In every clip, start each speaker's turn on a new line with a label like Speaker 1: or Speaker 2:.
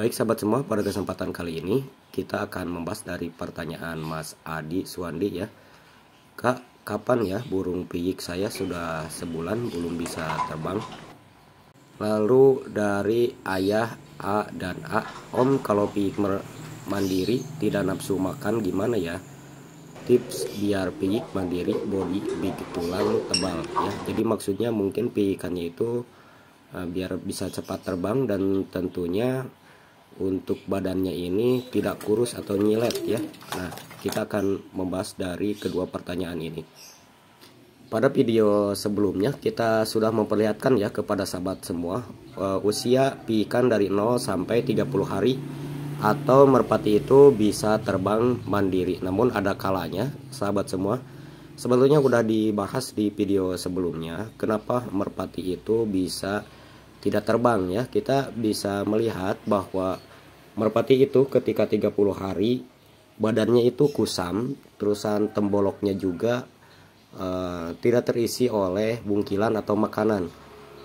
Speaker 1: Baik sahabat semua, pada kesempatan kali ini kita akan membahas dari pertanyaan Mas Adi Suwandi ya. Kak, kapan ya burung piyik saya sudah sebulan belum bisa terbang? Lalu dari ayah A dan A, Om kalau piyik mandiri tidak nafsu makan gimana ya? Tips biar piyik mandiri body big tulang tebal ya. Jadi maksudnya mungkin piyikannya itu biar bisa cepat terbang dan tentunya untuk badannya ini tidak kurus atau nyilet ya. Nah, kita akan membahas dari kedua pertanyaan ini. Pada video sebelumnya kita sudah memperlihatkan ya kepada sahabat semua usia piikan dari 0 sampai 30 hari atau merpati itu bisa terbang mandiri. Namun ada kalanya sahabat semua, sebetulnya udah dibahas di video sebelumnya kenapa merpati itu bisa tidak terbang ya. Kita bisa melihat bahwa merpati itu ketika 30 hari badannya itu kusam, terusan temboloknya juga tidak terisi oleh bungkilan atau makanan.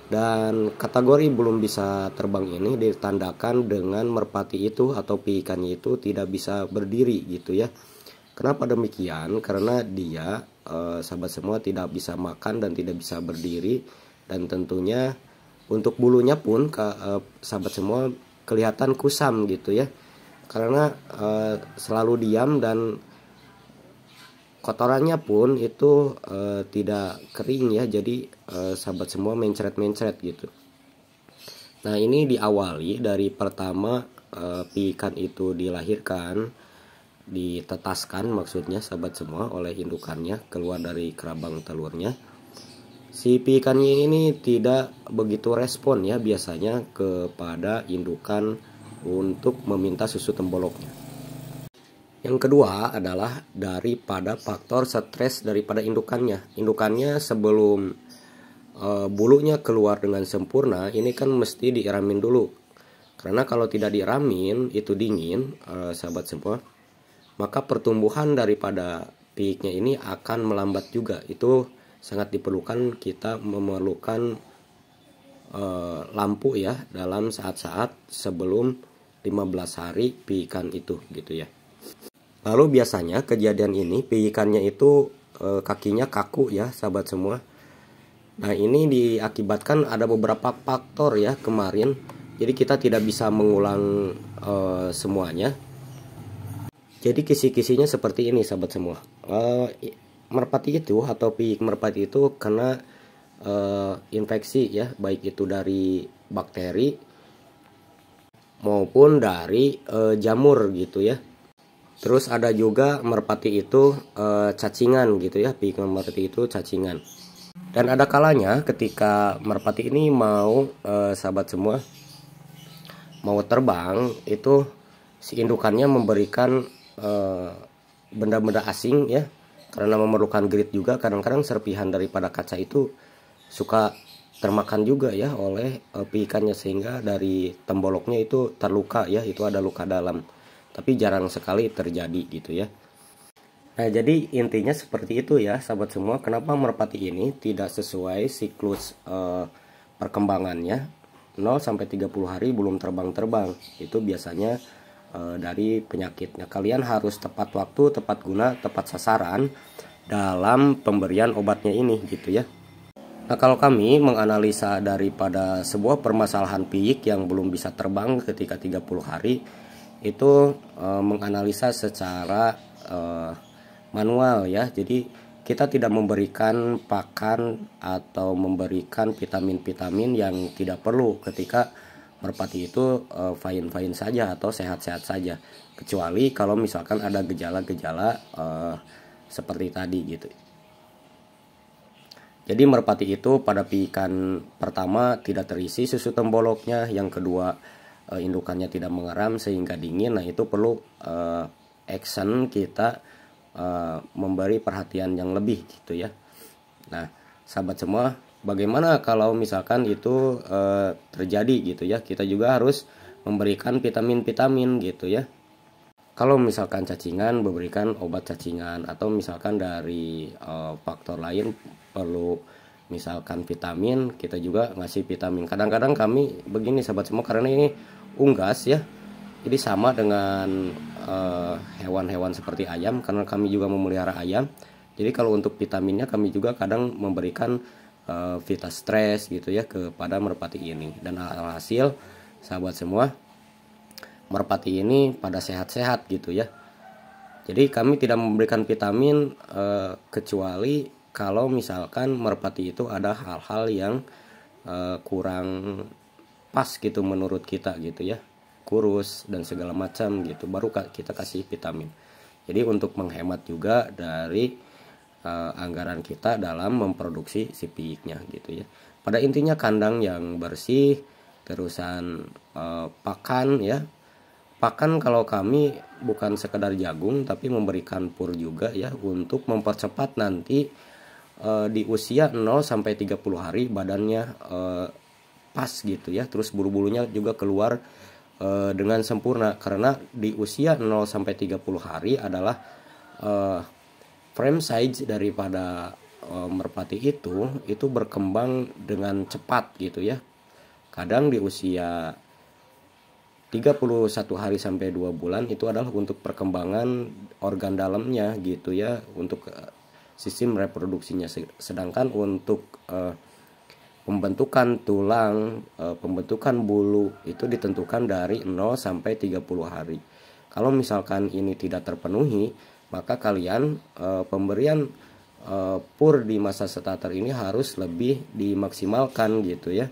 Speaker 1: Dan kategori belum bisa terbang ini ditandakan dengan merpati itu atau piikannya itu tidak bisa berdiri gitu ya. Kenapa demikian? Karena dia sahabat semua tidak bisa makan dan tidak bisa berdiri, dan tentunya untuk bulunya pun sahabat semua kelihatan kusam gitu ya, karena selalu diam dan kotorannya pun itu tidak kering ya. Jadi sahabat semua mencret-mencret gitu. Nah, ini diawali dari pertama piikan itu dilahirkan, ditetaskan maksudnya sahabat semua oleh indukannya keluar dari kerabang telurnya. Si piikannya ini tidak begitu respon ya biasanya kepada indukan untuk meminta susu temboloknya. Yang kedua adalah daripada faktor stres daripada indukannya. Indukannya sebelum bulunya keluar dengan sempurna ini kan mesti diiramin dulu. Karena kalau tidak diiramin itu dingin sahabat semua, maka pertumbuhan daripada piiknya ini akan melambat juga. Itu sangat diperlukan, kita memerlukan lampu ya dalam saat-saat sebelum 15 hari piikan itu gitu ya. Lalu biasanya kejadian ini piikannya itu kakinya kaku ya sahabat semua. Nah, ini diakibatkan ada beberapa faktor ya kemarin. Jadi kita tidak bisa mengulang semuanya. Jadi kisi-kisinya seperti ini sahabat semua. Merpati itu atau piik merpati itu kena infeksi ya, baik itu dari bakteri maupun dari jamur gitu ya. Terus ada juga merpati itu cacingan gitu ya, piik merpati itu cacingan. Dan ada kalanya ketika merpati ini mau sahabat semua mau terbang, itu si indukannya memberikan benda-benda asing ya, karena memerlukan grit juga. Kadang-kadang serpihan daripada kaca itu suka termakan juga ya oleh piikannya, sehingga dari temboloknya itu terluka ya, itu ada luka dalam. Tapi jarang sekali terjadi gitu ya. Nah, jadi intinya seperti itu ya sahabat semua, kenapa merpati ini tidak sesuai siklus perkembangannya 0 sampai 30 hari belum terbang-terbang. Itu biasanya dari penyakitnya. Kalian harus tepat waktu, tepat guna, tepat sasaran dalam pemberian obatnya ini gitu ya. Nah, kalau kami menganalisa daripada sebuah permasalahan piik yang belum bisa terbang ketika 30 hari, itu menganalisa secara manual ya. Jadi kita tidak memberikan pakan atau memberikan vitamin-vitamin yang tidak perlu ketika merpati itu fine-fine saja atau sehat-sehat saja, kecuali kalau misalkan ada gejala-gejala seperti tadi gitu. Jadi merpati itu pada piikan pertama tidak terisi susu temboloknya, yang kedua indukannya tidak mengeram sehingga dingin. Nah, itu perlu action kita memberi perhatian yang lebih gitu ya. Nah, sahabat semua, bagaimana kalau misalkan itu terjadi gitu ya, kita juga harus memberikan vitamin-vitamin gitu ya. Kalau misalkan cacingan, memberikan obat cacingan, atau misalkan dari faktor lain perlu misalkan vitamin, kita juga ngasih vitamin. Kadang-kadang kami begini sahabat semua, karena ini unggas ya, Jadi sama dengan hewan-hewan seperti ayam, karena kami juga memelihara ayam. Jadi kalau untuk vitaminnya kami juga kadang memberikan Vita Stress gitu ya kepada merpati ini. Dan alhasil sahabat semua, merpati ini pada sehat-sehat gitu ya. Jadi kami tidak memberikan vitamin kecuali kalau misalkan merpati itu ada hal-hal yang kurang pas gitu menurut kita gitu ya, kurus dan segala macam gitu, baru kita kasih vitamin. Jadi untuk menghemat juga dari anggaran kita dalam memproduksi si piyiknya gitu ya. Pada intinya kandang yang bersih, terusan pakan ya. Pakan kalau kami bukan sekedar jagung tapi memberikan pur juga ya, untuk mempercepat nanti di usia 0 sampai 30 hari badannya pas gitu ya, terus bulu-bulunya juga keluar dengan sempurna, karena di usia 0 sampai 30 hari adalah frame size daripada merpati itu berkembang dengan cepat gitu ya. Kadang di usia 31 hari sampai 2 bulan itu adalah untuk perkembangan organ dalamnya gitu ya, untuk sistem reproduksinya, sedangkan untuk pembentukan tulang, pembentukan bulu itu ditentukan dari 0 sampai 30 hari. Kalau misalkan ini tidak terpenuhi, maka kalian pemberian pur di masa starter ini harus lebih dimaksimalkan gitu ya.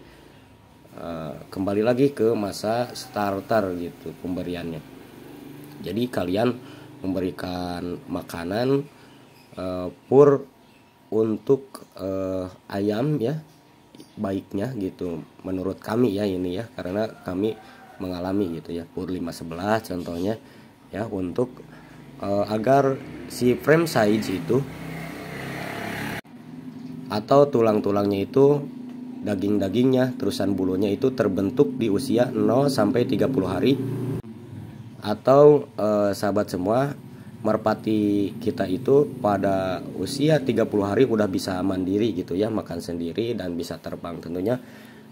Speaker 1: Kembali lagi ke masa starter gitu pemberiannya. Jadi kalian memberikan makanan pur untuk ayam ya, baiknya gitu menurut kami ya ini ya, karena kami mengalami gitu ya, pur 511 contohnya ya, untuk agar si frame size itu atau tulang-tulangnya itu, daging-dagingnya, terusan bulunya itu terbentuk di usia 0 sampai 30 hari. Atau sahabat semua, merpati kita itu pada usia 30 hari udah bisa mandiri gitu ya, makan sendiri dan bisa terbang. Tentunya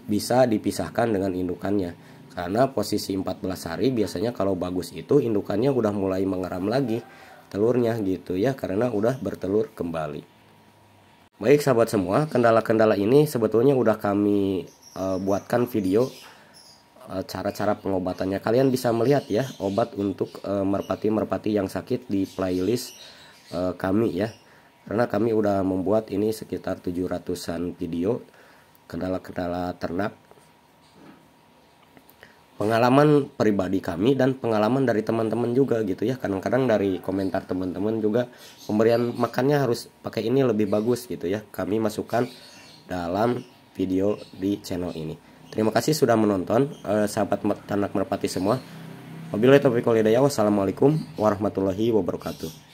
Speaker 1: bisa dipisahkan dengan indukannya, karena posisi 14 hari biasanya kalau bagus itu indukannya udah mulai mengeram lagi telurnya gitu ya, karena udah bertelur kembali. Baik sahabat semua, kendala-kendala ini sebetulnya udah kami buatkan video cara-cara pengobatannya. Kalian bisa melihat ya obat untuk merpati-merpati yang sakit di playlist kami ya, karena kami udah membuat ini sekitar 700-an video kendala-kendala ternak, pengalaman pribadi kami dan pengalaman dari teman-teman juga gitu ya. Kadang-kadang dari komentar teman-teman juga, pemberian makannya harus pakai ini lebih bagus gitu ya, kami masukkan dalam video di channel ini. Terima kasih sudah menonton sahabat ternak merpati semua. Wabillahi taufiq wal hidayah. Wassalamualaikum warahmatullahi wabarakatuh.